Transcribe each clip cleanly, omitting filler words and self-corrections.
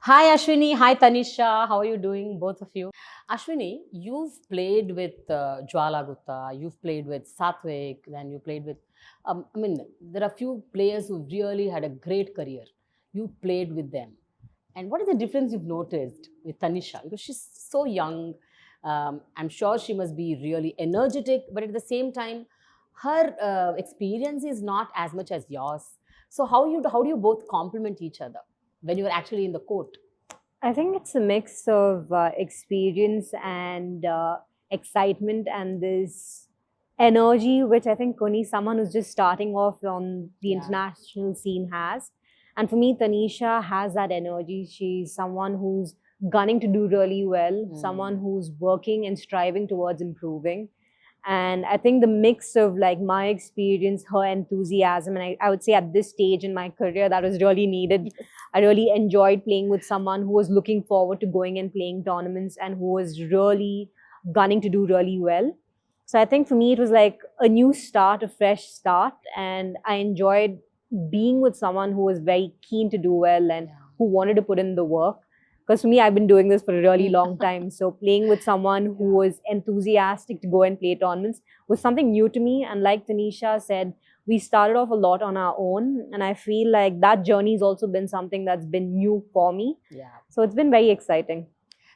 Hi Ashwini, hi Tanisha. How are you doing, both of you? Ashwini, you've played with Jwala Gupta, you've played with Satvik, then you played with, there are few players who really had a great career. You played with them. And what is the difference you've noticed with Tanisha? Because she's so young. I'm sure she must be really energetic, but at the same time, her experience is not as much as yours. So how do you both complement each other when you're actually in the court? I think it's a mix of experience and excitement and this energy, which I think only someone who's just starting off on the Yeah. international scene has. And for me, Tanisha has that energy. She's someone who's gunning to do really well, someone who's working and striving towards improving. And I think the mix of like my experience, her enthusiasm, and I would say at this stage in my career, that was really needed. I really enjoyed playing with someone who was looking forward to going and playing tournaments and who was really gunning to do really well. So I think for me, it was like a new start, a fresh start. And I enjoyed being with someone who was very keen to do well and who wanted to put in the work. Because for me, I've been doing this for a really long time. So playing with someone who was enthusiastic to go and play tournaments was something new to me. And like Tanisha said, we started off a lot on our own. And I feel like that journey has also been something that's been new for me. Yeah. So it's been very exciting.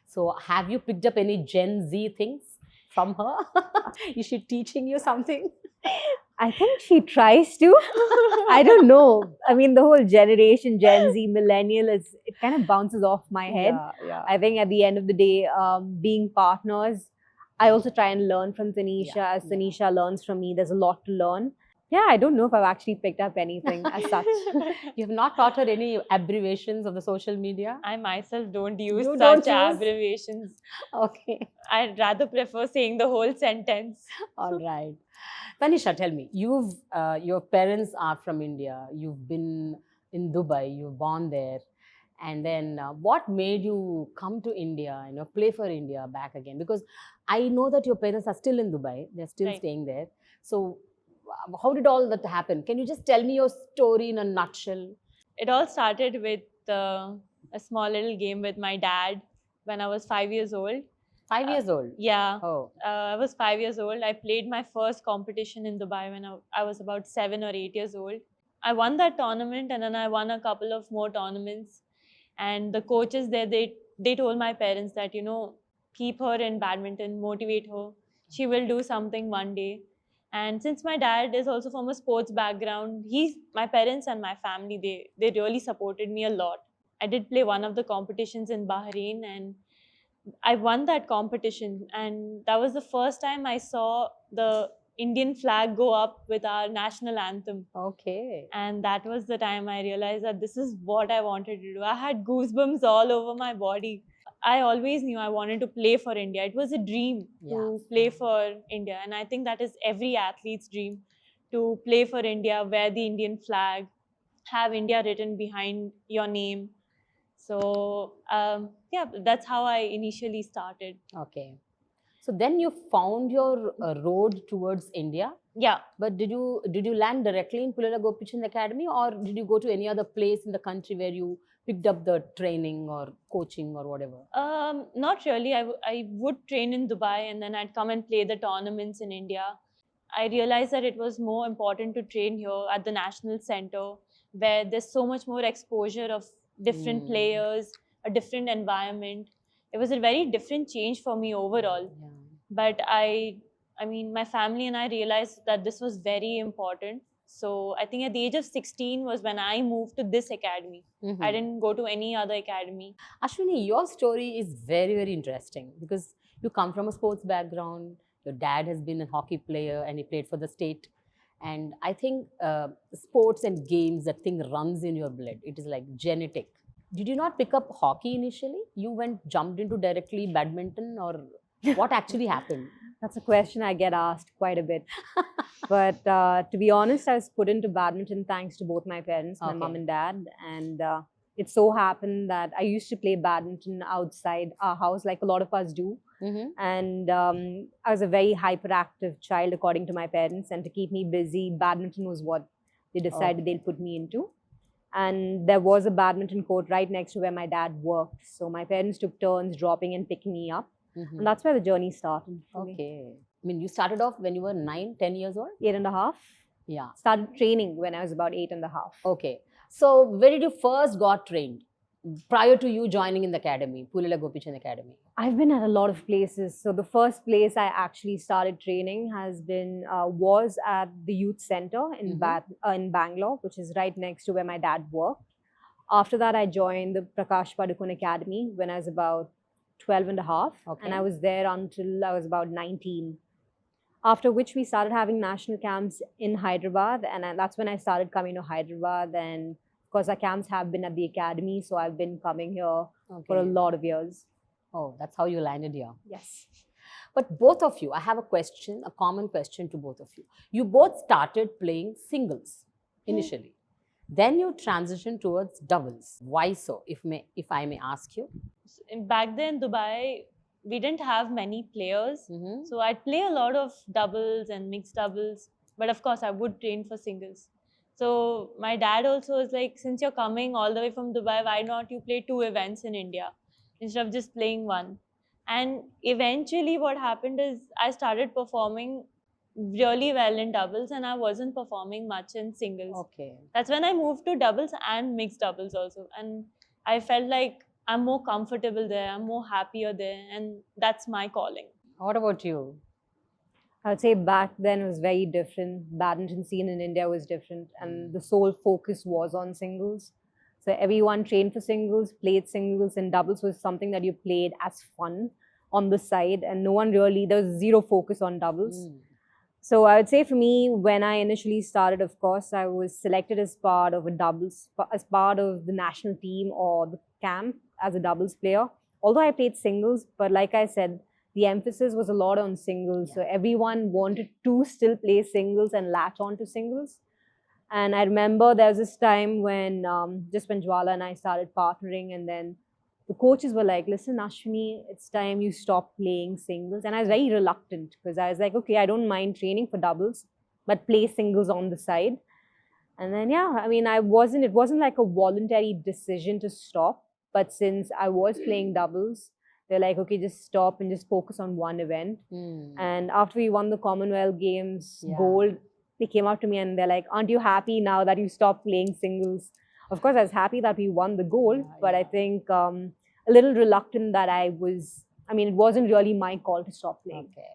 So have you picked up any Gen Z things from her? Is she teaching you something? I think she tries to. I don't know. I mean, the whole generation, Gen Z, millennial, it kind of bounces off my head. Yeah. I think at the end of the day, being partners, I also try and learn from Tanisha. Yeah, As yeah. Tanisha learns from me, there's a lot to learn. Yeah, I don't know if I've actually picked up anything as such. You have not taught her any abbreviations of the social media? I myself don't use You such don't use? abbreviations. Okay. I'd rather prefer saying the whole sentence. All right. Tanisha, tell me, your parents are from India. You've been in Dubai. You've born there, and then what made you come to India? Play for India back again. Because I know that your parents are still in Dubai. They're still Right. staying there. So, how did all that happen? Can you just tell me your story in a nutshell? It all started with a small little game with my dad when I was 5 years old. 5 years old. Yeah. Oh. I was 5 years old. I played my first competition in Dubai when I was about 7 or 8 years old. I won that tournament and then I won a couple of more tournaments. And the coaches there, they told my parents that, keep her in badminton, motivate her. She will do something one day. And since my dad is also from a sports background, my parents and my family, they really supported me a lot. I did play one of the competitions in Bahrain and I won that competition, and that was the first time I saw the Indian flag go up with our national anthem. Okay. And that was the time I realized that this is what I wanted to do. I had goosebumps all over my body. I always knew I wanted to play for India. It was a dream to play for India. And I think that is every athlete's dream, to play for India, wear the Indian flag, have India written behind your name. So yeah, that's how I initially started. Okay. So then you found your road towards India. Yeah. But did you land directly in Pulala Gopichand Academy, or did you go to any other place in the country where you picked up the training or coaching or whatever? Not really. I would train in Dubai and then I'd come and play the tournaments in India. I realized that it was more important to train here at the national center, where there's so much more exposure of different players, a different environment. It was a very different change for me overall. Yeah. But I mean, my family and I realized that this was very important. So I think at the age of 16 was when I moved to this academy. I didn't go to any other academy. Ashwini, your story is very, very interesting because you come from a sports background. Your dad has been a hockey player and he played for the state. And I think sports and games, that thing runs in your blood. It is like genetic. Did you not pick up hockey initially? You jumped into directly badminton, or what actually happened? That's a question I get asked quite a bit. But to be honest, I was put into badminton thanks to both my parents, my mom and dad. And it so happened that I used to play badminton outside our house, like a lot of us do. And I was a very hyperactive child, according to my parents. And to keep me busy, badminton was what they decided they'll put me into. And there was a badminton court right next to where my dad worked. So my parents took turns dropping and picking me up. Mhm. And that's where the journey started. For me. Okay. I mean, you started off when you were 9, 10 years old? 8.5. Yeah. Started training when I was about 8.5. Okay. So where did you first got trained prior to you joining in the academy, Pulila Gopichand Academy? I've been at a lot of places. So the first place I actually started training was at the youth center in Bangalore, which is right next to where my dad worked. After that, I joined the Prakash Padukone Academy when I was about 12.5. Okay. And I was there until I was about 19. After which we started having national camps in Hyderabad, and that's when I started coming to Hyderabad. And of course, our camps have been at the academy, so I've been coming here for a lot of years. Oh, that's how you landed here. Yes. But both of you, I have a question, a common question to both of you. You both started playing singles initially. Then you transitioned towards doubles. Why so, if I may ask you? Back then in Dubai, we didn't have many players. Mhm. So I'd play a lot of doubles and mixed doubles. But of course, I would train for singles. So my dad also was like, since you're coming all the way from Dubai, why not you play 2 events in India instead of just playing one? And eventually what happened is I started performing really well in doubles and I wasn't performing much in singles. Okay. That's when I moved to doubles and mixed doubles also. And I felt like I'm more comfortable there, I'm more happier there, and that's my calling. What about you? I would say back then it was very different. Badminton scene in India was different, and the sole focus was on singles. So everyone trained for singles, played singles, and doubles was something that you played as fun on the side, and no one really, there was zero focus on doubles. So I would say for me, when I initially started, of course, I was selected as part of a doubles, as part of the national team or the camp as a doubles player. Although I played singles, but like I said, the emphasis was a lot on singles. So everyone wanted to still play singles and latch on to singles. And I remember there was this time when, just when Jwala and I started partnering, and then the coaches were like, listen, Ashwini, it's time you stop playing singles. And I was very reluctant because I was like, okay, I don't mind training for doubles, but play singles on the side. And then, yeah, I mean, it wasn't like a voluntary decision to stop. But since I was playing doubles, they're like, okay, just stop and just focus on one event. And after we won the Commonwealth Games gold, they came up to me and they're like, aren't you happy now that you stopped playing singles? Of course, I was happy that we won the gold, but I think a little reluctant that it wasn't really my call to stop playing. Okay.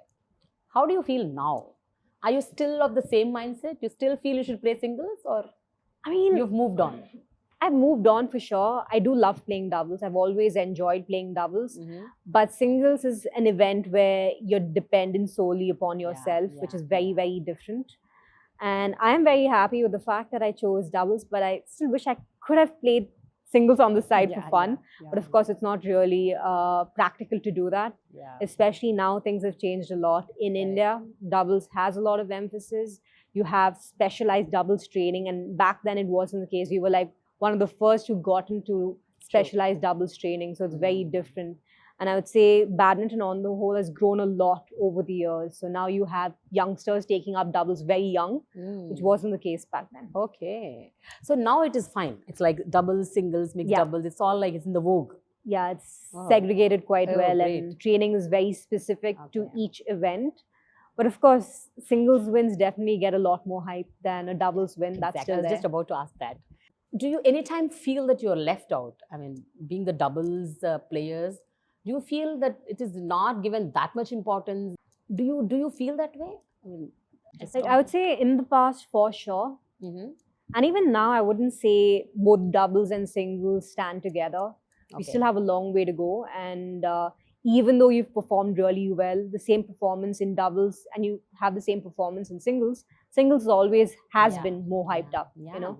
How do you feel now? Are you still of the same mindset? You still feel you should play singles, or I mean, you've moved on? I've moved on for sure. I do love playing doubles. I've always enjoyed playing doubles. But singles is an event where you're dependent solely upon yourself, which is very, very different. And I am very happy with the fact that I chose doubles, but I still wish I could have played singles on the side for fun. But of course, it's not really practical to do that. Especially now, things have changed a lot. In India, doubles has a lot of emphasis. You have specialized doubles training. And back then, it wasn't the case. We were like one of the first who got into specialized doubles training. So it's very different. And I would say badminton on the whole has grown a lot over the years. So now you have youngsters taking up doubles very young, which wasn't the case back then. Okay. So now it is fine. It's like doubles, singles, mixed doubles. It's all like it's in the vogue. Yeah, it's segregated quite well. Great. And training is very specific to each event. But of course, singles wins definitely get a lot more hype than a doubles win. That's still I was there. just about to ask that. Do you anytime feel that you're left out? I mean, being the doubles players, do you feel that it is not given that much importance? Do you feel that way? I mean, I would say in the past, for sure. And even now, I wouldn't say both doubles and singles stand together. We still have a long way to go. And even though you've performed really well, the same performance in doubles and you have the same performance in singles, singles always has been more hyped up, you know?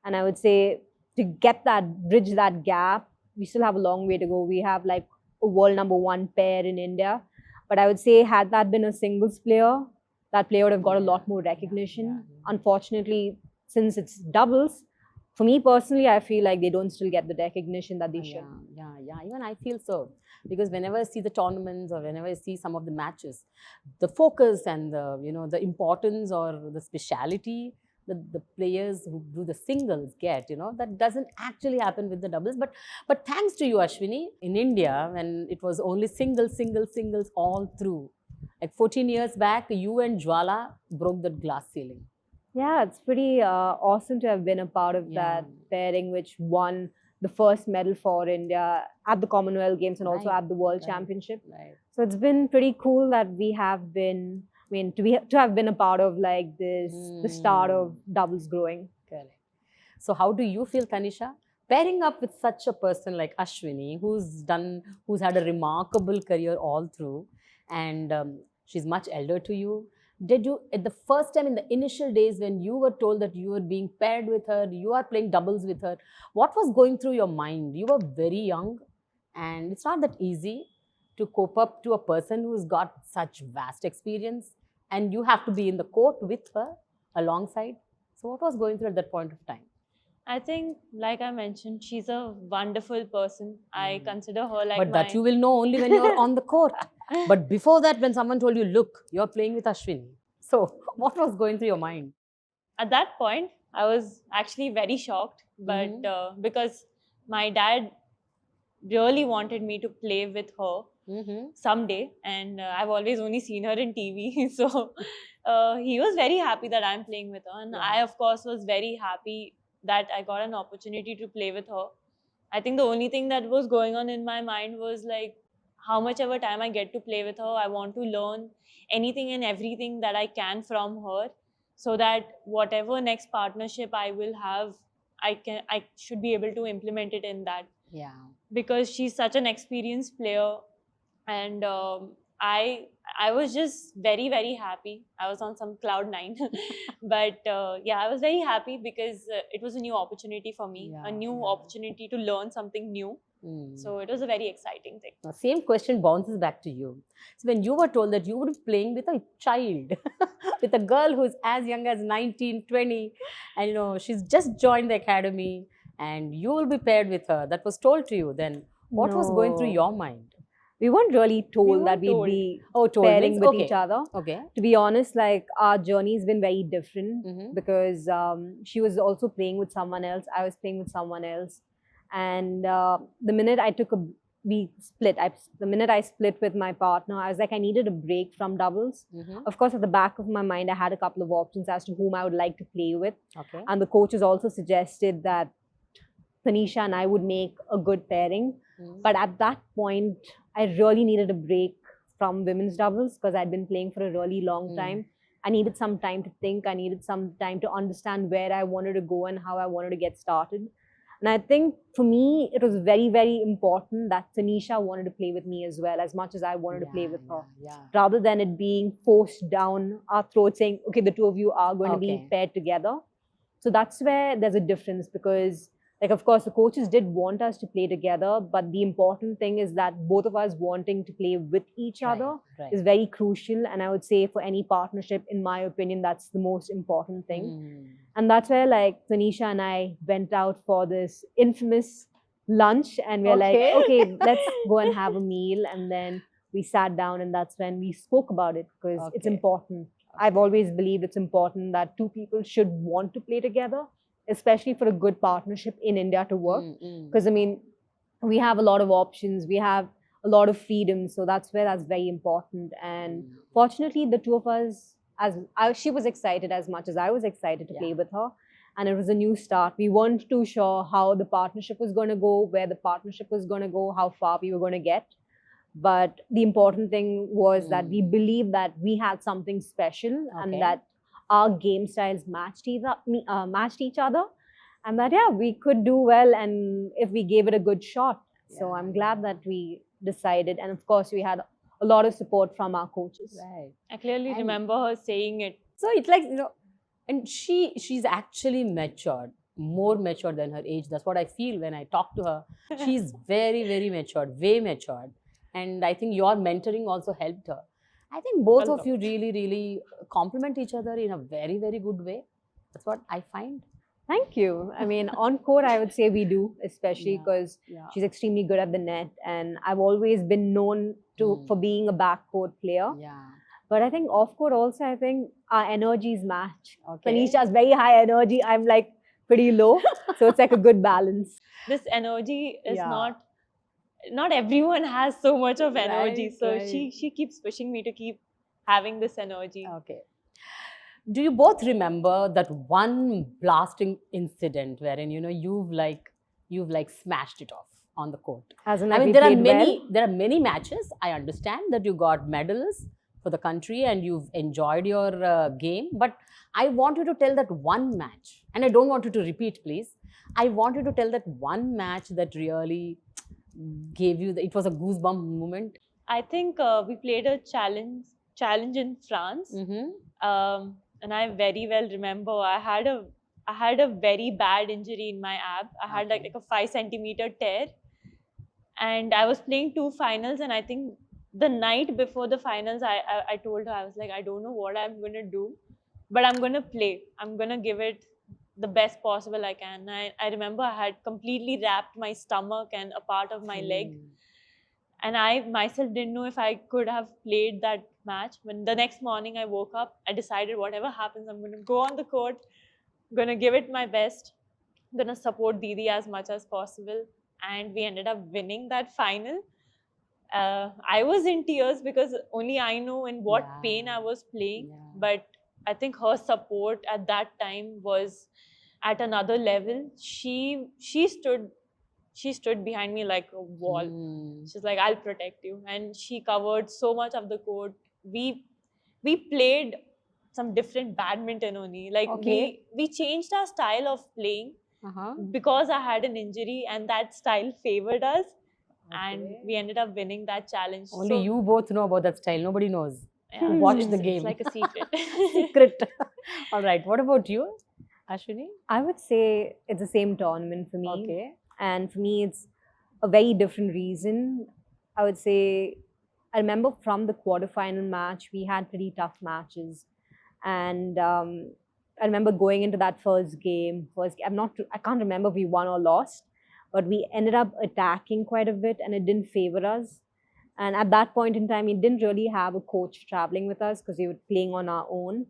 And I would say to bridge that gap, we still have a long way to go. We have like a world #1 pair in India. But I would say had that been a singles player, that player would have got a lot more recognition. Unfortunately, since it's doubles, for me personally, I feel like they don't still get the recognition that they should. Yeah. Even I feel so. Because whenever I see the tournaments or whenever I see some of the matches, the focus and the importance or the speciality the players who do the singles get, that doesn't actually happen with the doubles. But thanks to you, Ashwini, in India, when it was only singles, singles, singles all through, like 14 years back, you and Jwala broke that glass ceiling. Yeah, it's pretty awesome to have been a part of Yeah. that pairing, which won the first medal for India at the Commonwealth Games and also Right, at the World right. Championship. Right. So it's been pretty cool that we have been, to have been a part of like this, the start of doubles growing. Correct. So how do you feel, Tanisha? Pairing up with such a person like Ashwini, who's had a remarkable career all through, and she's much elder to you. Did you, at the first time in the initial days when you were told that you were being paired with her, you are playing doubles with her, what was going through your mind? You were very young, and it's not that easy to cope up to a person who's got such vast experience, and you have to be in the court with her alongside. So, what was going through at that point of time? I think, like I mentioned, she's a wonderful person. I consider her like But my... that you will know only when you're on the court. But before that, when someone told you, look, you're playing with Ashwini. So, what was going through your mind? At that point, I was actually very shocked, but because my dad really wanted me to play with her someday, and I've always only seen her in TV. So he was very happy that I'm playing with her, and Yeah. I, of course, was very happy that I got an opportunity to play with her. I think the only thing that was going on in my mind was like, how much ever time I get to play with her, I want to learn anything and everything that I can from her, so that whatever next partnership I will have, I should be able to implement it in that. Yeah. Because she's such an experienced player, and I was just very, very happy. I was on some cloud nine. But yeah, I was very happy because it was a new opportunity for me, Yeah, a new yeah. opportunity to learn something new. So it was a very exciting thing. Now, same question bounces back to you. So, when you were told that you would be playing with a child, with a girl who's as young as 19, 20, and she's just joined the academy, and you will be paired with her, that was told to you, then what was going through No. your mind? We weren't really told weren't that we'd told. be Told pairing means, with okay. each other. Okay. To be honest, like our journey's been very different because she was also playing with someone else. I was playing with someone else. And the minute the minute I split with my partner, I was like, I needed a break from doubles. Of course, at the back of my mind, I had a couple of options as to whom I would like to play with. Okay. And the coaches also suggested that Tanisha and I would make a good pairing. But at that point, I really needed a break from women's doubles because I'd been playing for a really long time. I needed some time to think. I needed some time to understand where I wanted to go and how I wanted to get started. And I think for me, it was very, very important that Tanisha wanted to play with me as well, as much as I wanted to play with her. Yeah. Rather than it being forced down our throats saying, okay, the two of you are going to be paired together. So that's where there's a difference because, like, of course, the coaches did want us to play together, but the important thing is that both of us wanting to play with each other is very crucial. And I would say for any partnership, in my opinion, that's the most important thing. And that's where, like, Tanisha and I went out for this infamous lunch and we're like, okay, let's go and have a meal. And then we sat down and that's when we spoke about it because it's important. I've always believed it's important that two people should want to play together, especially for a good partnership in India to work. Because, I mean, we have a lot of options. We have a lot of freedom. So that's where that's very important. And fortunately, the two of us, she was excited as much as I was excited to play with her. And it was a new start. We weren't too sure how the partnership was going to go, where the partnership was going to go, how far we were going to get. But the important thing was that we believed that we had something special and that our game styles matched each other. And that, yeah, we could do well and if we gave it a good shot. So I'm glad that we decided. And of course, we had a lot of support from our coaches. Right. I clearly remember her saying it. So it's like, and she's actually matured, more matured than her age. That's what I feel when I talk to her. She's very, very matured, way matured. And I think your mentoring also helped her. I think both of you really, really complement each other in a very, very good way. That's what I find. Thank you. I mean, on court, I would say we do, especially because she's extremely good at the net. And I've always been known for being a backcourt player. Yeah. But I think off court also, I think our energies match. Okay. Tanisha's very high energy. I'm like pretty low. So it's like a good balance. This energy is Yeah. not everyone has so much of energy. Right, So right. she keeps pushing me to keep having this energy. Okay. Do you both remember that one blasting incident wherein you've like smashed it off on the court? As in, I like, mean, we there are played many well. there are many matches. I understand that you got medals for the country and you've enjoyed your game, but I want you to tell that one match, and I don't want you to repeat, please. I want you to tell that one match that really gave you it was a goosebump moment. I think we played a challenge in France. Mm-hmm. And I very well remember I had a very bad injury in my ab. I had Okay. like a 5 centimeter tear, and I was playing two finals. And I think the night before the finals, I told her, I was like, I don't know what I'm gonna do, but I'm gonna play. I'm gonna give it the best possible I can. I remember I had completely wrapped my stomach and a part of my leg, and I myself didn't know if I could have played that match. When the next morning I woke up, I decided whatever happens, I'm going to go on the court, I'm going to give it my best, I'm going to support Didi as much as possible. And we ended up winning that final. I was in tears because only I know in what Yeah. pain I was playing. Yeah. But I think her support at that time was at another level. She stood behind me like a wall. She's like, I'll protect you. And she covered so much of the court. We played some different badminton only. Like Okay. we changed our style of playing Uh-huh. because I had an injury and that style favored us. And Okay. we ended up winning that challenge. Only you both know about that style. Nobody knows. Yeah, Watch it's- the it's game. like a secret. Secret. All right. What about you, Ashwini? I would say it's the same tournament for me. Okay. And for me, it's a very different reason. I would say, I remember from the quarterfinal match, we had pretty tough matches. And I remember going into that first game. I can't remember if we won or lost, but we ended up attacking quite a bit and it didn't favor us. And at that point in time, we didn't really have a coach traveling with us because we were playing on our own.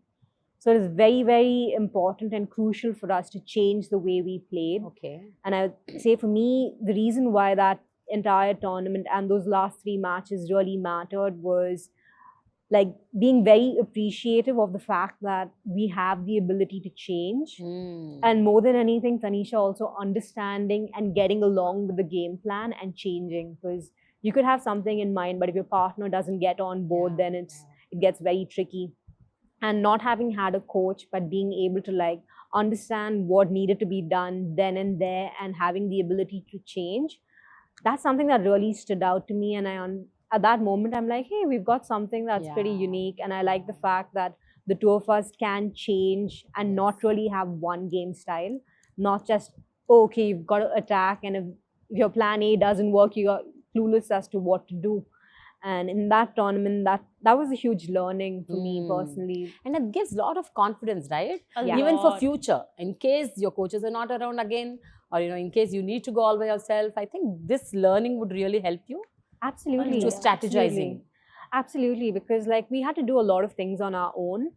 So it is very, very important and crucial for us to change the way we played. Okay. And I would say for me, the reason why that entire tournament and those last three matches really mattered was like being very appreciative of the fact that we have the ability to change. And more than anything, Tanisha also understanding and getting along with the game plan and changing, because you could have something in mind, but if your partner doesn't get on board, then it gets very tricky. And not having had a coach, but being able to like understand what needed to be done then and there and having the ability to change, that's something that really stood out to me. And at that moment, I'm like, hey, we've got something that's pretty unique. And I like the fact that the two of us can change and not really have one game style, not just, oh, okay, you've got to attack. And if your plan A doesn't work, you are clueless as to what to do. And in that tournament, that was a huge learning for me personally. And it gives a lot of confidence, right? Yeah. Even for future, in case your coaches are not around again, or in case you need to go all by yourself, I think this learning would really help you. Absolutely. To strategizing. Absolutely, because like we had to do a lot of things on our own,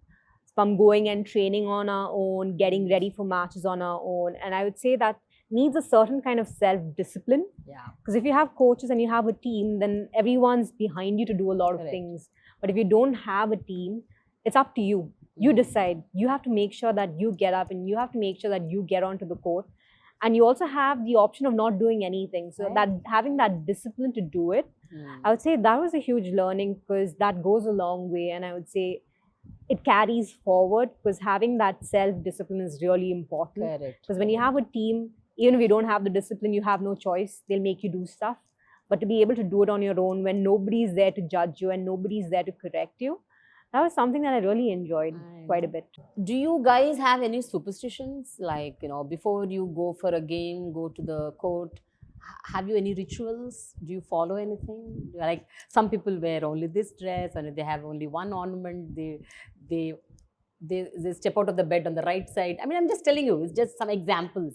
from going and training on our own, getting ready for matches on our own. And I would say that needs a certain kind of self-discipline. Yeah. Because if you have coaches and you have a team, then everyone's behind you to do a lot of things. But if you don't have a team, it's up to you. You decide. You have to make sure that you get up and you have to make sure that you get onto the court. And you also have the option of not doing anything. So that having that discipline to do it, I would say that was a huge learning, because that goes a long way. And I would say it carries forward, because having that self-discipline is really important. Correct. Because when you have a team, even if you don't have the discipline, you have no choice. They'll make you do stuff. But to be able to do it on your own when nobody's there to judge you and nobody's there to correct you, that was something that I really enjoyed quite a bit. Do you guys have any superstitions? Like, before you go for a game, go to the court, have you any rituals? Do you follow anything? Like, some people wear only this dress, and they have only one ornament. They step out of the bed on the right side. I mean, I'm just telling you, it's just some examples.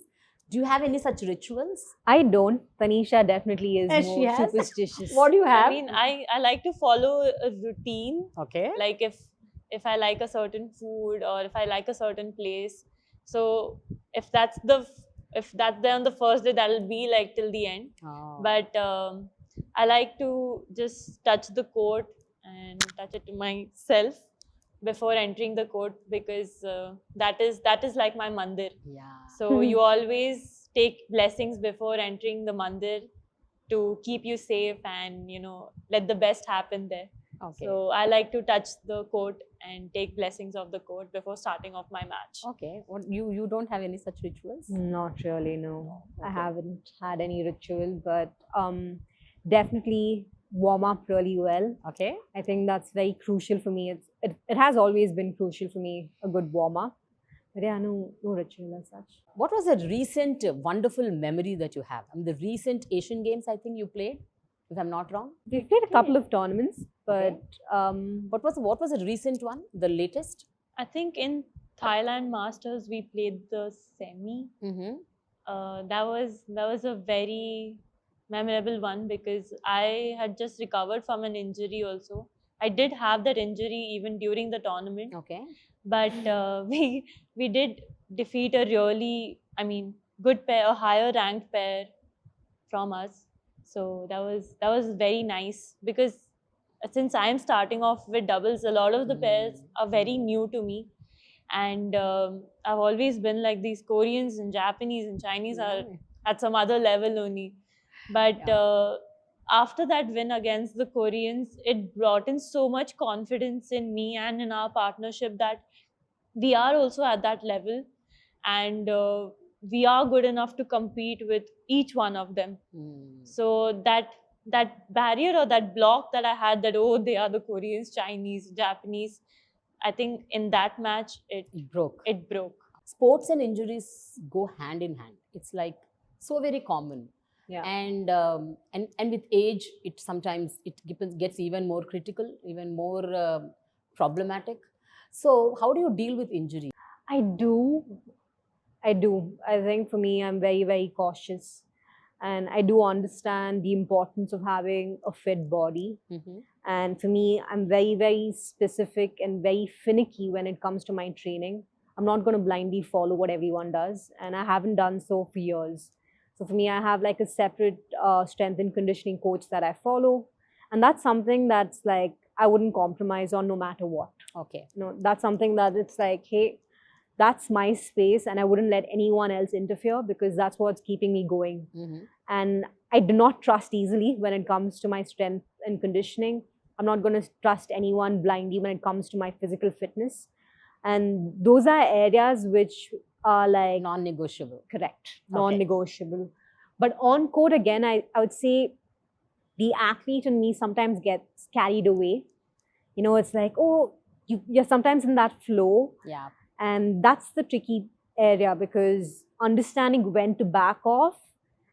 Do you have any such rituals? I don't. Tanisha definitely is Yes, she more has. superstitious. What do you have? I mean, I like to follow a routine. Okay. Like if I like a certain food or if I like a certain place, so if that's there on the first day, that'll be like till the end. Oh. But I like to just touch the court and touch it to myself before entering the court, because that is like my mandir. Yeah. So you always take blessings before entering the mandir to keep you safe and let the best happen there. Okay. So I like to touch the court and take blessings of the court before starting off my match. Okay. What you don't have any such rituals? Not really, no. I Okay. haven't had any ritual, but definitely warm up really well. Okay. I think that's very crucial for me. It has always been crucial for me, a good warm up. But yeah, no ritual as such. What was a recent wonderful memory that you have? I mean, the recent Asian Games, I think you played, if I'm not wrong. We've played a couple of tournaments, but What was a recent one? The latest? I think in Thailand Masters we played the semi. Mm-hmm. That was a very memorable one, because I had just recovered from an injury also. I did have that injury even during the tournament, Okay. but we did defeat a really, good pair, a higher ranked pair from us. So that was very nice, because since I am starting off with doubles, a lot of the pairs are very new to me, and I've always been like, these Koreans and Japanese and Chinese are at some other level only. But after that win against the Koreans, it brought in so much confidence in me and in our partnership that we are also at that level, and we are good enough to compete with each one of them. So that barrier or that block that I had, that they are the Koreans, Chinese, Japanese, I think in that match it broke. broke. Sports and injuries go hand in hand. It's like so very common. yeah. And with age, it sometimes gets even more critical, even more problematic. So how do you deal with injury? I do. I think for me, I'm very, very cautious. And I do understand the importance of having a fit body. Mm-hmm. And for me, I'm very, very specific and very finicky when it comes to my training. I'm not going to blindly follow what everyone does. And I haven't done so for years. So for me, I have like a separate strength and conditioning coach that I follow. And that's something that's like, I wouldn't compromise on no matter what. Okay. That's something that it's like, hey, that's my space and I wouldn't let anyone else interfere, because that's what's keeping me going. Mm-hmm. And I do not trust easily when it comes to my strength and conditioning. I'm not going to trust anyone blindly when it comes to my physical fitness. And those are areas which are like non-negotiable. Correct, non-negotiable. But on court, again, I would say the athlete in me sometimes gets carried away. It's like, you're sometimes in that flow. Yeah. And that's the tricky area, because understanding when to back off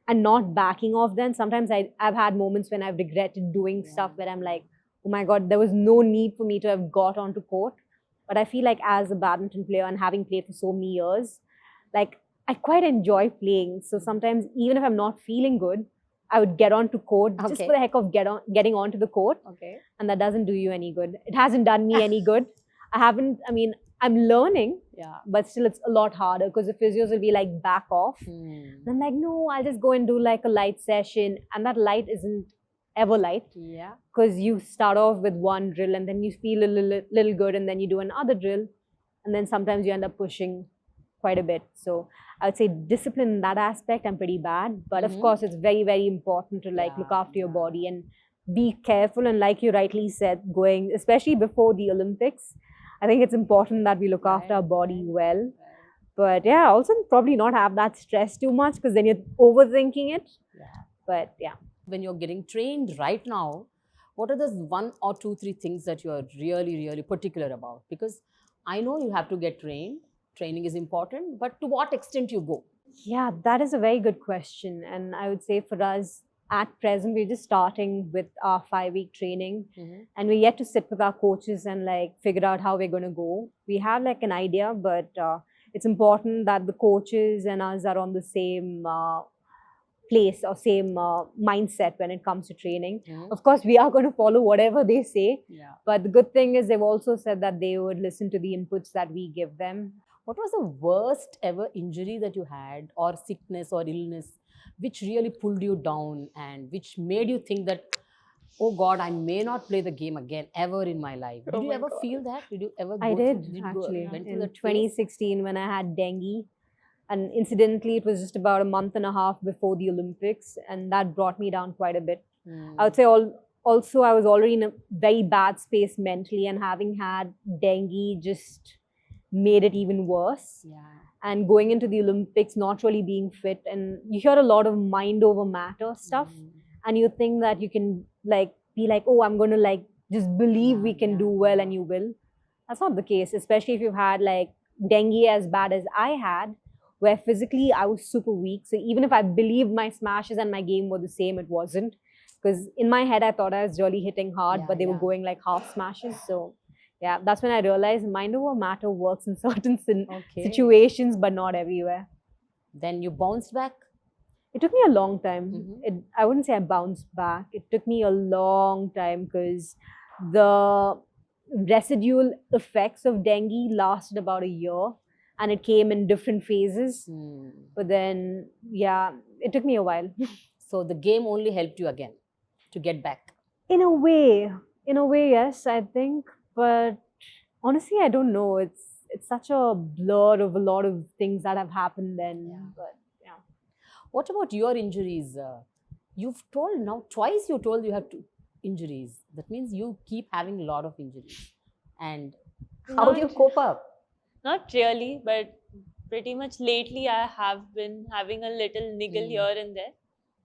and not backing off, then sometimes I've had moments when I've regretted doing stuff where I'm like, oh my God, there was no need for me to have got onto court. But I feel like as a badminton player and having played for so many years, like I quite enjoy playing. So sometimes even if I'm not feeling good, I would get onto court just for the heck of getting onto the court. Okay. And that doesn't do you any good. It hasn't done me any good. I'm learning, but still it's a lot harder, because the physios will be like, back off. And I'm like, no, I'll just go and do like a light session. And that light isn't ever light. Yeah. Because you start off with one drill and then you feel a little good and then you do another drill. And then sometimes you end up pushing quite a bit. So I would say discipline in that aspect, I'm pretty bad. But of course, it's very, very important to like look after your body and be careful. And like you rightly said, going, especially before the Olympics, I think it's important that we look after our body well. But yeah, also probably not have that stress too much, because then you're overthinking it. Yeah. But yeah. When you're getting trained right now, what are the 1 or 2, 3 things that you're really, really particular about? Because I know you have to get trained. Training is important, but to what extent you go? Yeah, that is a very good question. And I would say for us, at present, we're just starting with our 5-week training, and we're yet to sit with our coaches and like figure out how we're going to go. We have like an idea, but it's important that the coaches and us are on the same place or same mindset when it comes to training. Of course, we are going to follow whatever they say. Yeah. But the good thing is they've also said that they would listen to the inputs that we give them. What was the worst ever injury that you had, or sickness or illness, which really pulled you down and which made you think that, oh God, I may not play the game again ever in my life? Did Oh you my ever God. feel that? Did you ever I go did through? actually Went through in that phase? 2016 when I had dengue. And incidentally, it was just about a month and a half before the Olympics, and that brought me down quite a bit. I would say also I was already in a very bad space mentally, and having had dengue just made it even worse. Yeah. And going into the Olympics, not really being fit, and you hear a lot of mind over matter stuff, and you think that you can like be like, oh, I'm going to like just believe we can do well, and you will. That's not the case, especially if you've had like dengue as bad as I had, where physically I was super weak. So even if I believed my smashes and my game were the same, it wasn't. Because in my head, I thought I was really hitting hard, but they were going like half smashes. So yeah, that's when I realized mind over matter works in certain situations, but not everywhere. Then you bounced back? It took me a long time. I wouldn't say I bounced back. It took me a long time because the residual effects of dengue lasted about a year, and it came in different phases. But then, yeah, it took me a while. So the game only helped you again to get back? In a way, yes, I think. But honestly, I don't know. It's such a blur of a lot of things that have happened then. But yeah. What about your injuries? You've told now twice. You told you have two injuries. That means you keep having a lot of injuries. And how do you cope up? Not really, but pretty much lately I have been having a little niggle here and there,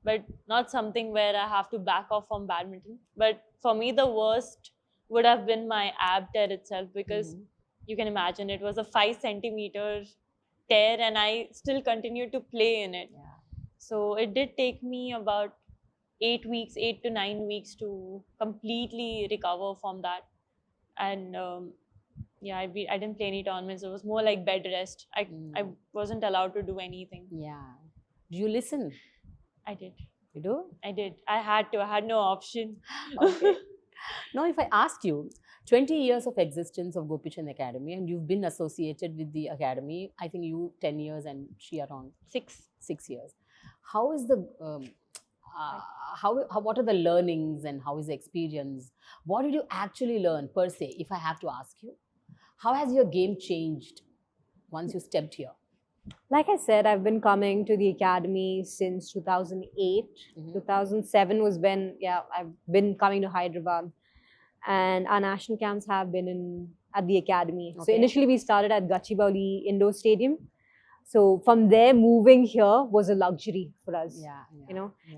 but not something where I have to back off from badminton. But for me, the worst would have been my ab tear itself, because you can imagine it was a 5 centimeter tear and I still continued to play in it. So it did take me about 8 weeks, 8 to 9 weeks to completely recover from that. And yeah, I didn't play any tournaments. It was more like bed rest. I wasn't allowed to do anything. Yeah. Do you listen? I did. You do? I did. I had to. I had no option. Okay. Now, if I ask you, 20 years of existence of Gopichand Academy, and you've been associated with the academy, I think you 10 years and she around 6 years. How is the what are the learnings and how is the experience? What did you actually learn per se, if I have to ask you? How has your game changed once you stepped here? Like I said, I've been coming to the academy since 2008. 2007 was when, I've been coming to Hyderabad. And our national camps have been at the academy. So initially we started at Gachibowli Indoor Stadium. So from there, moving here was a luxury for us,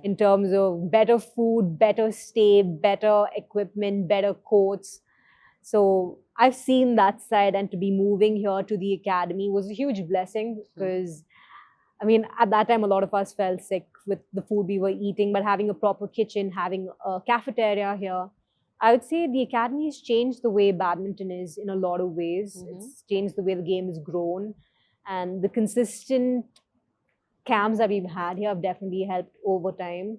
in terms of better food, better stay, better equipment, better courts. So I've seen that side, and to be moving here to the academy was a huge blessing, because I mean, at that time, a lot of us felt sick with the food we were eating, but having a proper kitchen, having a cafeteria here, I would say the academy has changed the way badminton is in a lot of ways. It's changed the way the game has grown, and the consistent camps that we've had here have definitely helped over time.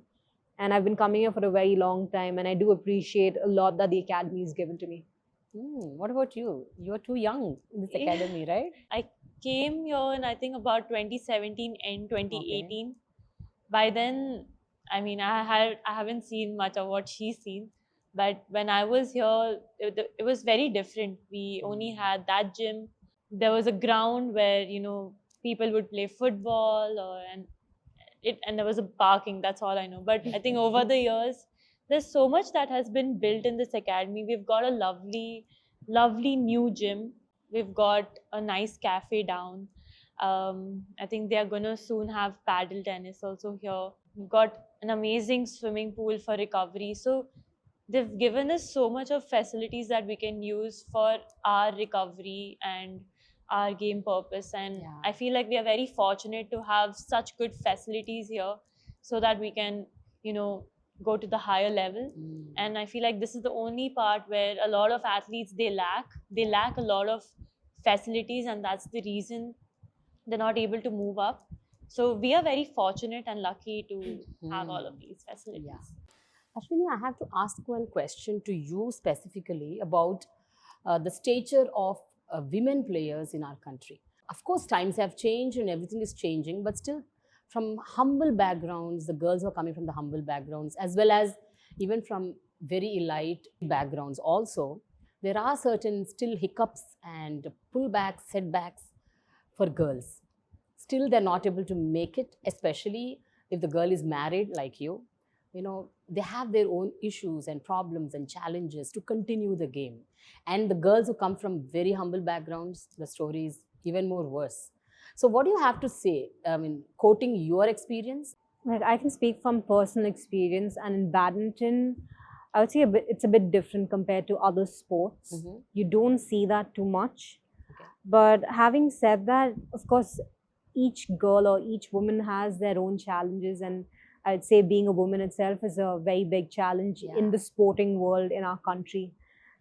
And I've been coming here for a very long time, and I do appreciate a lot that the academy has given to me. What about you? You're too young in this academy, right? I came here in, I think, about 2017 and 2018. By then, I mean, I haven't seen much of what she's seen. But when I was here, it was very different. We only had that gym. There was a ground where, people would play football, and there was a parking. That's all I know. But I think over the years, there's so much that has been built in this academy. We've got a lovely, lovely new gym. We've got a nice cafe down. I think they are going to soon have paddle tennis also here. We've got an amazing swimming pool for recovery. So they've given us so much of facilities that we can use for our recovery and our game purpose. And I feel like we are very fortunate to have such good facilities here, so that we can, go to the higher level. And I feel like this is the only part where a lot of athletes, they lack a lot of facilities, and that's the reason they're not able to move up. So we are very fortunate and lucky to have all of these facilities. Yeah. Ashwini, I have to ask one question to you specifically about the stature of women players in our country. Of course, times have changed and everything is changing, but still, from humble backgrounds, the girls who are coming from the humble backgrounds, as well as even from very elite backgrounds, also, there are certain still hiccups and pullbacks, setbacks for girls. Still, they're not able to make it, especially if the girl is married like you. You know, they have their own issues and problems and challenges to continue the game. And the girls who come from very humble backgrounds, the story is even more worse. So, what do you have to say? I mean, quoting your experience? Like, I can speak from personal experience, and in badminton, I would say it's a bit different compared to other sports. Mhm. You don't see that too much. Okay. But having said that, of course, each girl or each woman has their own challenges, and I'd say being a woman itself is a very big challenge in the sporting world in our country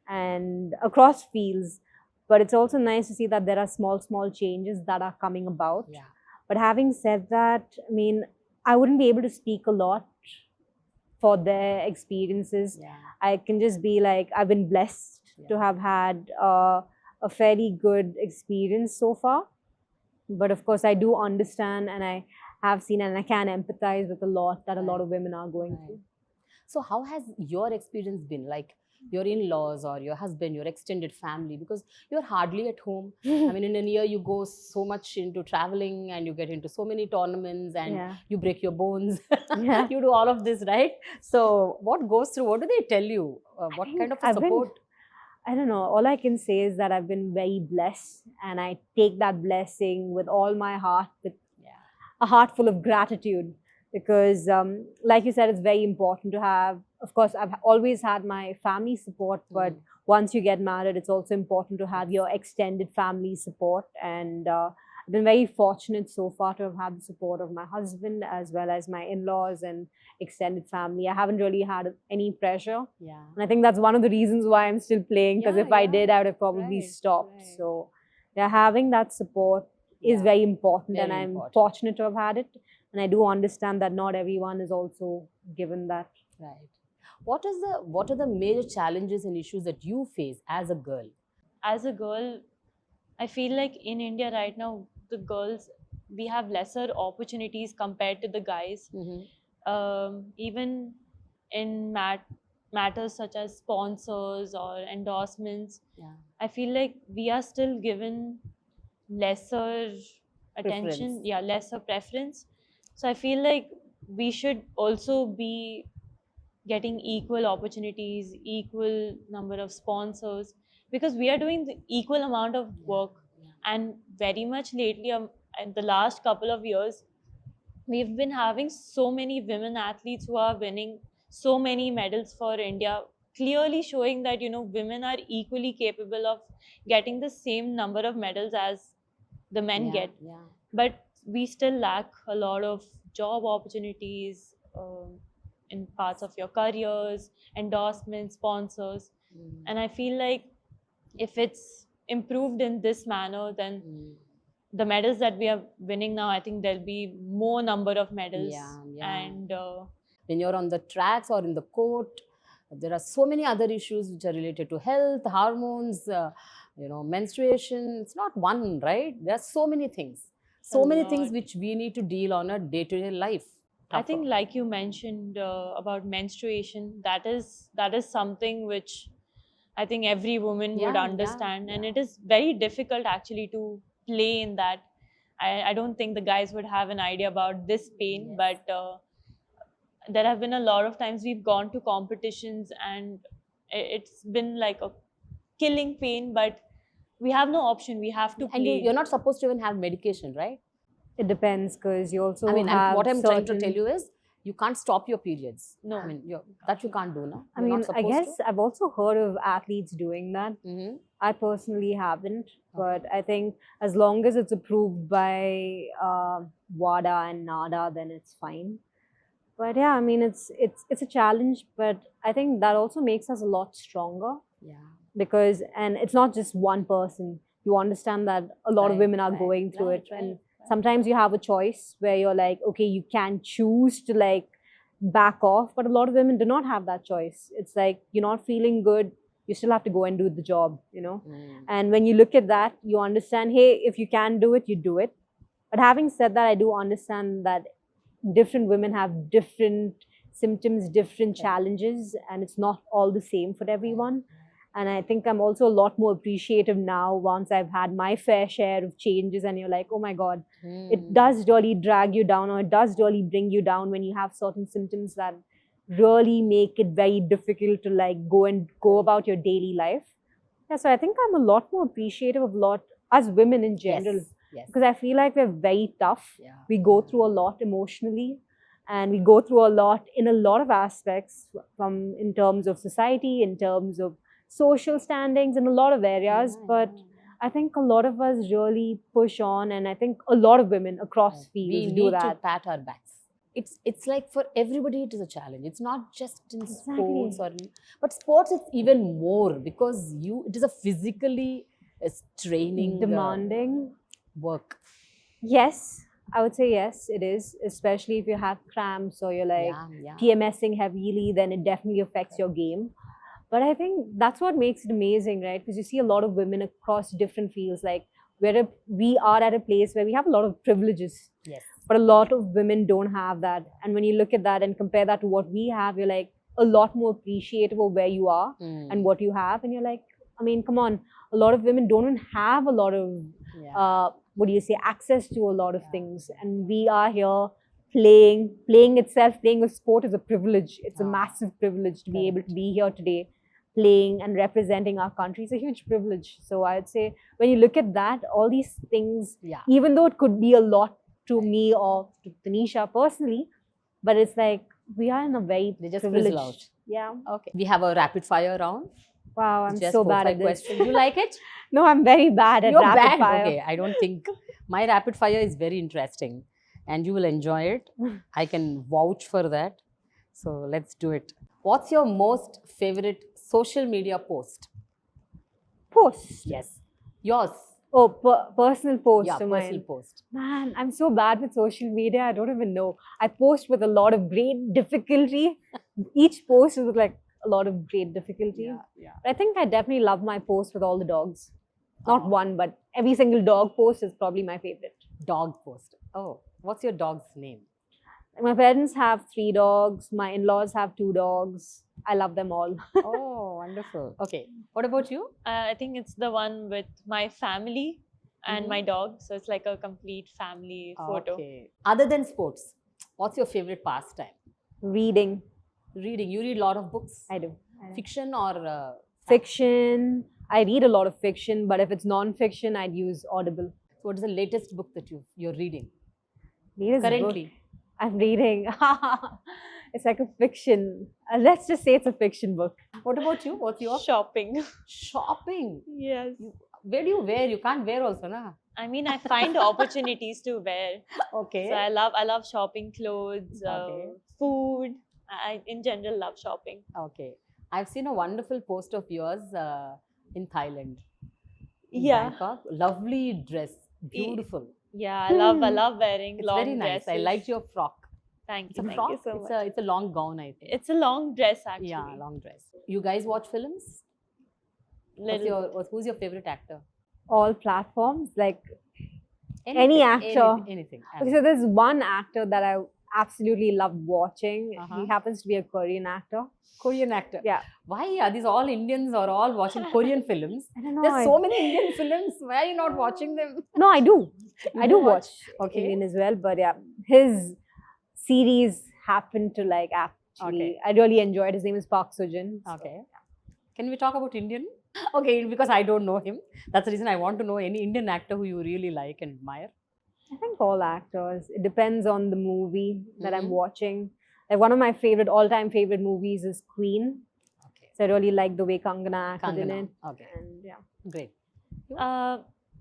and across fields. But it's also nice to see that there are small changes that are coming about. Yeah. But having said that, I mean, I wouldn't be able to speak a lot for their experiences. Yeah. I can just be like, I've been blessed to have had a fairly good experience so far. But of course, I do understand, and I have seen, and I can empathize with a lot that a lot of women are going through. So, how has your experience been? Like your in-laws or your husband, your extended family, because you're hardly at home. I mean, in a year you go so much into traveling and you get into so many tournaments and you break your bones. You do all of this, right? So, what goes through? What do they tell you? What kind of support? I don't know. All I can say is that I've been very blessed, and I take that blessing with all my heart, with a heart full of gratitude. Because, like you said, it's very important to have. Of course, I've always had my family support, but once you get married, it's also important to have your extended family support. And I've been very fortunate so far to have had the support of my husband as well as my in-laws and extended family. I haven't really had any pressure. And I think that's one of the reasons why I'm still playing, because if I did, I would have probably stopped. So having that support is very important, and I'm fortunate to have had it. And I do understand that not everyone is also given that. Right. What are the major challenges and issues that you face as a girl? As a girl, I feel like in India right now, the girls, we have lesser opportunities compared to the guys. Even in matters such as sponsors or endorsements, I feel like we are still given lesser attention, lesser preference. So I feel like we should also be getting equal opportunities, equal number of sponsors, because we are doing the equal amount of work. And very much lately, in the last couple of years, we've been having so many women athletes who are winning so many medals for India, clearly showing that, you know, women are equally capable of getting the same number of medals as the men get. But we still lack a lot of job opportunities in parts of your careers, endorsements, sponsors. And I feel like if it's improved in this manner, then the medals that we are winning now, I think there'll be more number of medals. And when you're on the tracks or in the court, there are so many other issues which are related to health, hormones, menstruation. It's not one, right? There are so many things. So many things which we need to deal on a day-to-day life. I think, like you mentioned about menstruation, that is something which I think every woman would understand. And it is very difficult actually to play in that. I don't think the guys would have an idea about this pain, but there have been a lot of times we've gone to competitions and it's been like a killing pain, but we have no option. We have to play. And you're not supposed to even have medication, right? It depends, because you also what I'm trying to tell you is, you can't stop your periods. No. I mean, that you can't do, no? I mean, I guess I've also heard of athletes doing that. I personally haven't, but I think as long as it's approved by WADA and NADA, then it's fine. But yeah, I mean, it's a challenge, but I think that also makes us a lot stronger. Because, and it's not just one person. You understand that a lot of women are going through it, and Sometimes you have a choice where you're like, okay, you can choose to like back off, but a lot of women do not have that choice. It's like you're not feeling good, you still have to go and do the job, you know. And when you look at that, you understand, hey, if you can do it, you do it. But having said that, I do understand that different women have different symptoms, different challenges, and it's not all the same for everyone. And I think I'm also a lot more appreciative now once I've had my fair share of changes. And you're like, oh my God, it does really drag you down, or it does really bring you down when you have certain symptoms that really make it very difficult to like go about your daily life. Yeah, so I think I'm a lot more appreciative of us women in general. Yes. Because I feel like we're very tough. Yeah. We go through a lot emotionally, and we go through a lot in a lot of aspects, from in terms of society, in terms of social standings, in a lot of areas. But I think a lot of us really push on, and I think a lot of women across We fields need do to that. pat our backs. It's like for everybody it is a challenge. It's not just in sports but sports it's even more, because it is a physically straining Demanding. work. Yes, I would say yes, it is. Especially if you have cramps or you're like PMSing heavily, then it definitely affects your game. But I think that's what makes it amazing, right? Because you see a lot of women across different fields. Like we are at a place where we have a lot of privileges. Yes. But a lot of women don't have that. And when you look at that and compare that to what we have, you're like a lot more appreciative of where you are and what you have. And you're like, I mean, come on, a lot of women don't even have a lot of access to a lot of things. And we are here playing a sport is a privilege. It's a massive privilege to be able to be here today, playing and representing our country. Is a huge privilege. So I would say when you look at that, all these things, even though it could be a lot to me or to Tanisha personally, but it's like we are in a very privileged. Yeah. Okay. We have a rapid fire round. Wow, I'm just so 4, bad 5 at this. questions. You like it? No, I'm very bad at rapid fire. Okay, I don't think my rapid fire is very interesting, and you will enjoy it. I can vouch for that. So let's do it. What's your most favorite social media post? Post? Yes. Yours. Oh, personal post of mine. Personal post. Man, I'm so bad with social media. I don't even know. I post with a lot of great difficulty. Each post is with like a lot of great difficulty. I think I definitely love my post with all the dogs. Not one, but every single dog post is probably my favorite. Dog post. Oh, what's your dog's name? My parents have 3 dogs. My in-laws have 2 dogs. I love them all. Oh, wonderful. Okay. What about you? I think it's the one with my family and my dog. So it's like a complete family photo. Okay. Other than sports, what's your favorite pastime? Reading. Reading. You read a lot of books? I do. Fiction or? Fiction. I read a lot of fiction, but if it's non-fiction, I'd use Audible. So what is the latest book that you're reading? Currently? Book I'm reading. It's like a fiction. Let's just say it's a fiction book. What about you? What's your? Shopping. Shopping? Yes. Where do you wear? You can't wear also, na? I mean, I find opportunities to wear. Okay. So I love shopping clothes, food. I in general love shopping. Okay. I've seen a wonderful post of yours in Thailand. In Yeah. Bangkok. Lovely dress. Beautiful. Yeah, I love wearing long very nice. dresses. I liked your frock. Thank It's a you. frock. Thank you so much. It's a long gown, I think. It's a long dress actually. Yeah, long dress. You guys watch films? Who's your favorite actor? All platforms, like any actor. Anything. Okay, so there's one actor that I absolutely love watching. He happens to be a Korean actor. Korean actor. Yeah. Why are these all Indians are all watching Korean films? I don't know. There's so many Indian films. Why are you not watching them? No, I do. I do watch Okay. Indian as well, but yeah, his series happened to like actually. I really enjoyed. His name is Park Seo-jin. Okay. Can we talk about Indian? Okay, because I don't know him. That's the reason I want to know any Indian actor who you really like and admire. I think all actors. It depends on the movie that I'm watching. Like one of my all-time favorite movies is Queen. Okay. So I really like the way Kangana acted in it. Okay. And yeah. Great.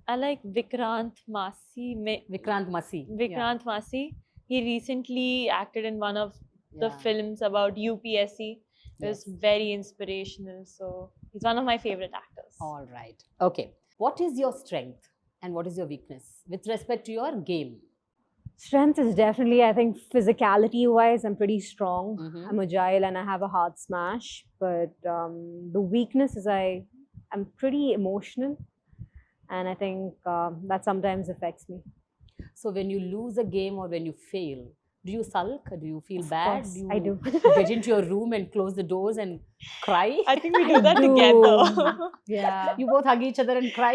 I like Vikrant Massey. Vikrant Massey. Vikrant Massey. He recently acted in one of the films about UPSC. It was very inspirational. So he's one of my favorite actors. All right. Okay. What is your strength And what is your weakness with respect to your game? Strength is definitely, I think, physicality wise, I'm pretty strong. Mhm. I'm agile and I have a hard smash. But the weakness is I'm pretty emotional. And I think that sometimes affects me. So when you lose a game or when you fail, do you sulk? Do you feel Of bad? course, Do I you do. get into your room and close the doors and cry? I think we I do that do. together. Yeah. You both hug each other and cry?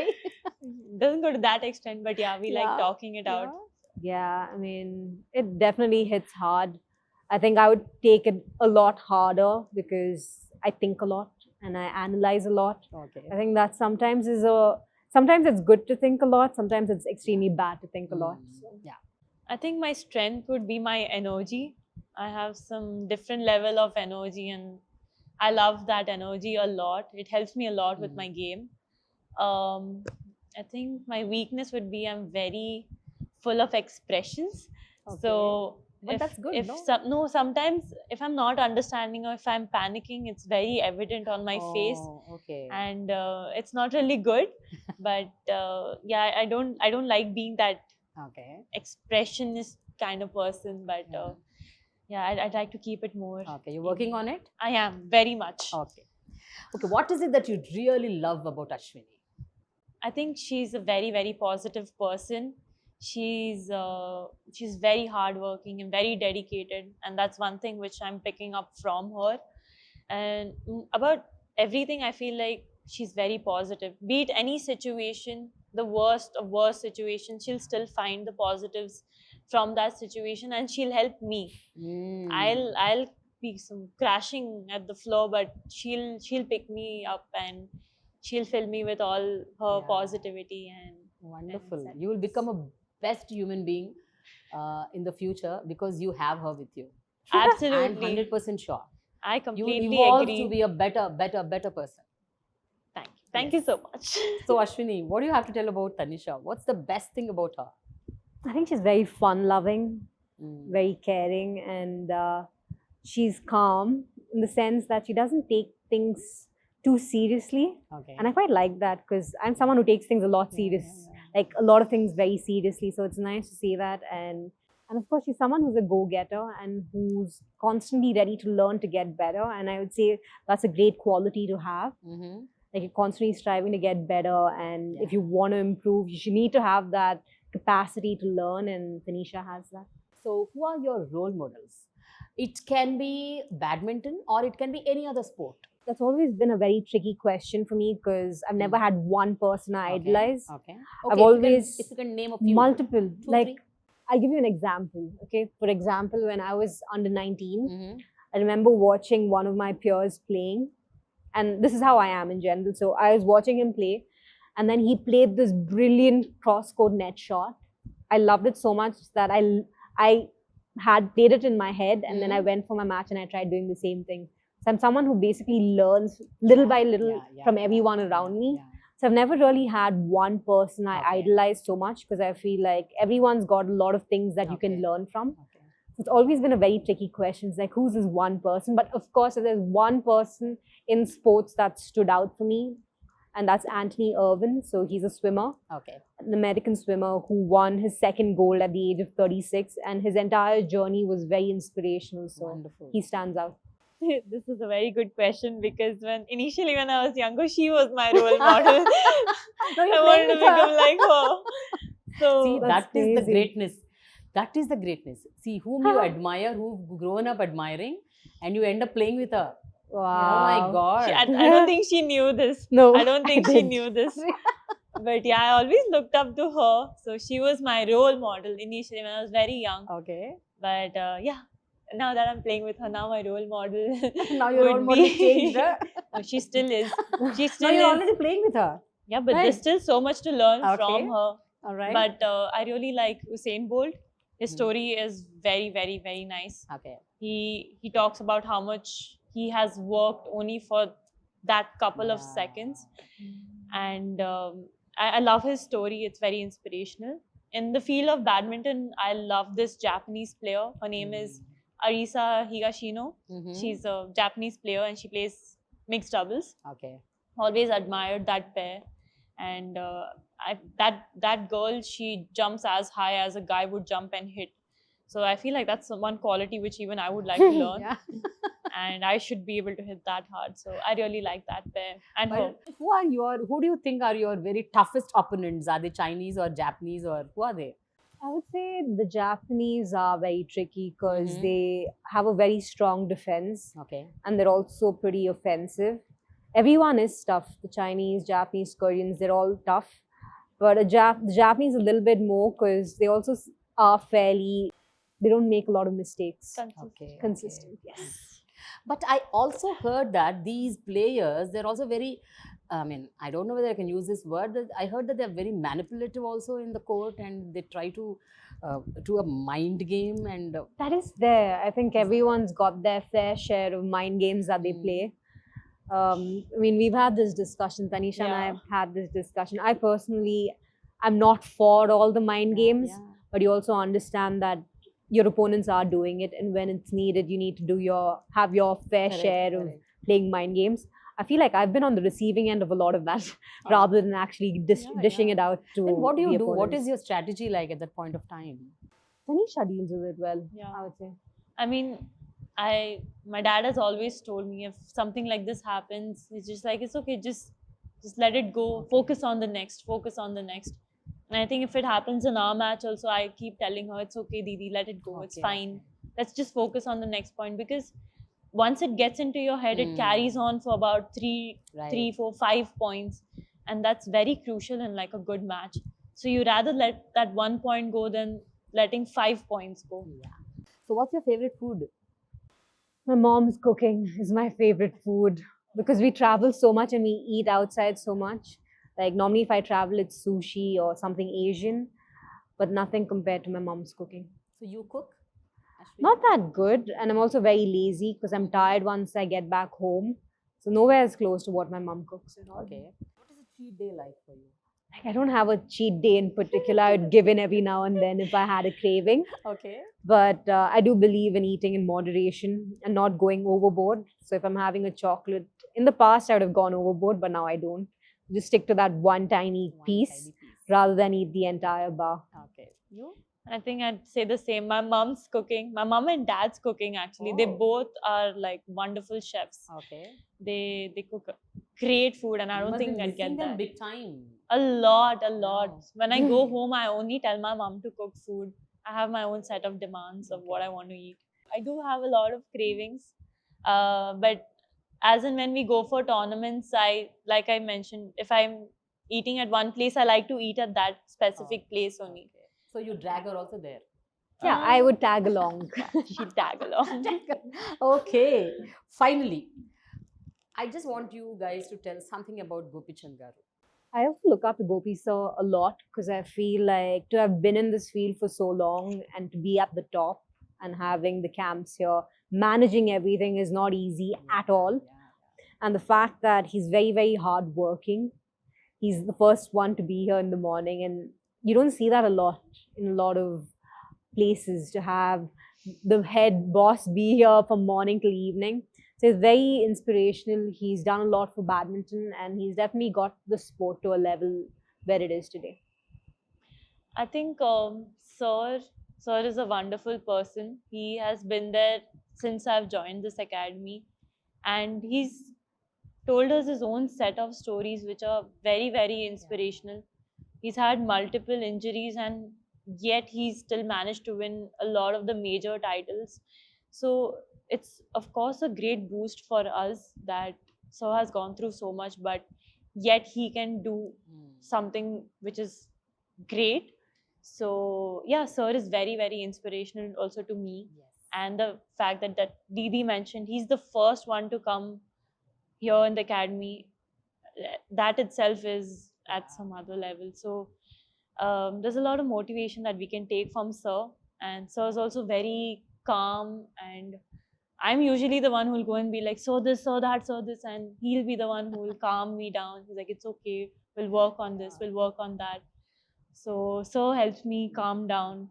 Doesn't go to that extent, but yeah, we like Yeah, talking it out. Yeah, I mean, it definitely hits hard. I think I would take it a lot harder because I think a lot and I analyze a lot. Okay. I think that sometimes it's good to think a lot, sometimes it's extremely bad to think a lot. So. Yeah. I think my strength would be my energy. I have some different level of energy and I love that energy a lot. It helps me a lot with my game. I think my weakness would be I'm very full of expressions. So But that's good, no? sometimes if I'm not understanding or if I'm panicking, it's very evident on my face, Oh, okay. and it's not really good. But yeah, I don't like being that Okay. expressionist kind of person. But Yeah. yeah, I'd like to keep it more. Okay, you're working on it? I am very much. Okay. Okay, what is it that you really love about Ashwini? I think she's a very, very positive person. She's very hardworking and very dedicated, and that's one thing which I'm picking up from her. And about everything, I feel like she's very positive. Be it any situation, the worst of worst situation, she'll still find the positives from that situation, and she'll help me. I'll be some crashing at the floor, but she'll pick me up and she'll fill me with all her Yeah. positivity and Wonderful. and You will become a best human being in the future because you have her with you. I'm absolutely. 100% sure. I You will completely evolve agree. to be a better person. Thank you Yes. so much. So Ashwini, what do you have to tell about Tanisha? What's the best thing about her? I think she's very fun loving, Mm. very caring, and she's calm in the sense that she doesn't take things too seriously. Okay. And I quite like that because I'm someone who takes things a lot serious, like a lot of things very seriously. So it's nice to see that. And of course, she's someone who's a go-getter and who's constantly ready to learn to get better. And I would say that's a great quality to have. Mm-hmm. Like you're constantly striving to get better. And if Yeah. you want to improve, you should need to have that capacity to learn. And Tanisha has that. So who are your role models? It can be badminton or it can be any other sport. That's always been a very tricky question for me because I've never had one person I idolize. Okay. I've Okay, always if you can name a few. multiple. Two, Like three. I'll give you an example. Okay, for example, when I was under 19, Mm-hmm. I remember watching one of my peers playing, and this is how I am in general. So I was watching him play, and then he played this brilliant cross-court net shot. I loved it so much that I had played it in my head, and then I went for my match and I tried doing the same thing. So I'm someone who basically learns little by little from everyone around me. Yeah. So I've never really had one person I Okay. idolize so much because I feel like everyone's got a lot of things that you can Okay. learn from. Okay. So it's always been a very tricky question. It's like, who's this one person? But of course, if there's one person in sports that stood out for me, and that's Anthony Irvin. So he's a swimmer, Okay. an American swimmer who won his second gold at the age of 36. And his entire journey was very inspirational. So Wonderful. he stands out. This is a very good question because when I was younger, she was my role model. No, you're I playing wanted to with her. become like her. So See, That's that is the crazy. greatness. That is the greatness. See, whom you admire, who've grown up admiring, and you end up playing with her. Wow. Oh my God. I don't think she knew this. No, I don't think she didn't. knew this. But yeah, I always looked up to her. So she was my role model initially when I was very young. Okay. But yeah, now that I'm playing with her, now my role model. Now your role would model be- has changed, huh? No, she still is. She Now still you're is. already playing with her. Yeah, but Right. there's still so much to learn Okay. from her. All right. But I really like Usain Bolt. His story is very, very, very nice. Okay. He talks about how much he has worked only for that couple of seconds, and I love his story. It's very inspirational. In the field of badminton, I love this Japanese player. Her name is Arisa Higashino. Mhm. She's a Japanese player and she plays mixed doubles. Okay. Always admired that pair, and that girl, she jumps as high as a guy would jump and hit. So I feel like that's one quality which even I would like to learn. Yeah. And I should be able to hit that hard. So I really like that pair and her. But who do you think are your very toughest opponents? Are they Chinese or Japanese, or who are they? I would say the Japanese are very tricky because Mhm. they have a very strong defense Okay. and they're also pretty offensive. Everyone is tough. The Chinese, Japanese, Koreans, they're all tough. But the Japanese a little bit more because they also are fairly, they don't make a lot of mistakes. Okay. Consistent, Okay. yes. But I also heard that these players, they're also very, I mean, I don't know whether I can use this word. I heard that they're very manipulative also in the court, and they try to do a mind game and. That is there. I think everyone's got their fair share of mind games that they play. I mean, we've had this discussion. Tanisha and I Yeah. have had this discussion. I personally, I'm not for all the mind games, Yeah. but you also understand that your opponents are doing it, and when it's needed, you need to have your fair Correct, share of correct. playing mind games. I feel like I've been on the receiving end of a lot of that, rather than actually Yeah, dishing yeah. it out to Then what do you the do? What opponents. is your strategy like at that point of time? Tanisha deals with it well, Yeah. I would say. I mean, my dad has always told me if something like this happens, it's just like it's okay, just let it go. Focus on the next. Focus on the next. And I think if it happens in our match also, I keep telling her it's okay, Didi, let it go. It's Okay, fine. okay. Let's just focus on the next point, because once it gets into your head, it carries on for about three, Right. 4, 5 points, and that's very crucial in like a good match. So you rather let that 1 point go than letting 5 points go. Yeah. So, what's your favorite food? My mom's cooking is my favorite food because we travel so much and we eat outside so much. Like normally, if I travel, it's sushi or something Asian, but nothing compared to my mom's cooking. So, you cook? Ashwini? Not that good, and I'm also very lazy because I'm tired once I get back home. So nowhere is close to what my mom cooks at all. Okay. What is a cheat day like for you? Like I don't have a cheat day in particular. I would give in every now and then if I had a craving. Okay. But I do believe in eating in moderation and not going overboard. So if I'm having a chocolate, in the past I would have gone overboard, but now I don't. Just stick to that one tiny piece rather than eat the entire bar. Okay. You? I think I'd say the same. My mom's cooking. My mom and dad's cooking actually. They Oh. both are like wonderful chefs. Okay. They cook great food, and I don't think I'd get them that. big time. A lot, a lot. Wow. When I go home, I only tell my mom to cook food. I have my own set of demands of what I want to eat. I do have a lot of cravings, but as and when we go for tournaments, like I mentioned, if I'm eating at one place, I like to eat at that specific place only. Okay. So, you drag her also there. Yeah, I would tag along. She tag along. Okay. Finally, I just want you guys to tell something about Gopi Changaru. I also look up to Gopi sir a lot because I feel like to have been in this field for so long and to be at the top and having the camps here, managing everything is not easy at all. And the fact that he's very, very hardworking, he's the first one to be here in the morning, and you don't see that a lot in a lot of places to have the head boss be here from morning till evening. So it's very inspirational. He's done a lot for badminton and he's definitely got the sport to a level where it is today. I think Sir is a wonderful person. He has been there since I've joined this academy, and he's told us his own set of stories which are very, very inspirational. He's had multiple injuries, and yet he's still managed to win a lot of the major titles. So it's of course a great boost for us that Sir has gone through so much, but yet he can do something which is great. So yeah, Sir is very, very inspirational also to me. Yes. And the fact that Didi mentioned, he's the first one to come here in the academy, that itself is at some other level. So there's a lot of motivation that we can take from Sir, and Sir is also very calm, and I'm usually the one who'll go and be like, so this, so that, so this, and he'll be the one who will calm me down. He's like, it's okay, we'll work on this, we'll work on that. So Sir helps me calm down,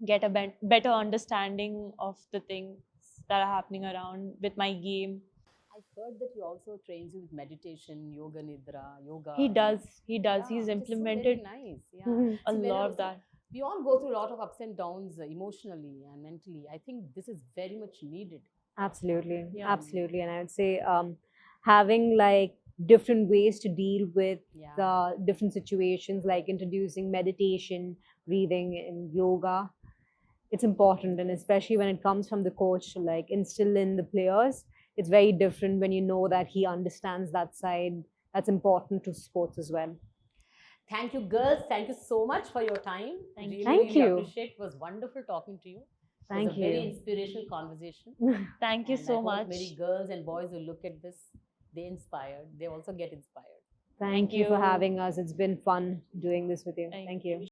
get a better understanding of the things that are happening around with my game. I I've heard that he also trains you with meditation, yoga nidra, yoga. He you know. does. He does. Yeah, He's which is so very implemented nice. Yeah. Mhm. a See, lot whenever of that. we all go through a lot of ups and downs emotionally and mentally, I think this is very much needed. Absolutely, Yeah. absolutely. And I would say having like different ways to deal with Yeah. the different situations, like introducing meditation, breathing, and yoga, it's important. And especially when it comes from the coach to like instill in the players, it's very different when you know that he understands that side. That's important to sports as well. Thank you, girls. Thank you so much for your time. Thank Really, you. Thank really you. appreciate. It was wonderful talking to you. It was Thank a very you. inspirational conversation. Thank you And so I hope much. many girls and boys who look at this, they inspired. They also get inspired. Thank Thank you for you. having us. It's been fun doing this with you. Thank Thank you.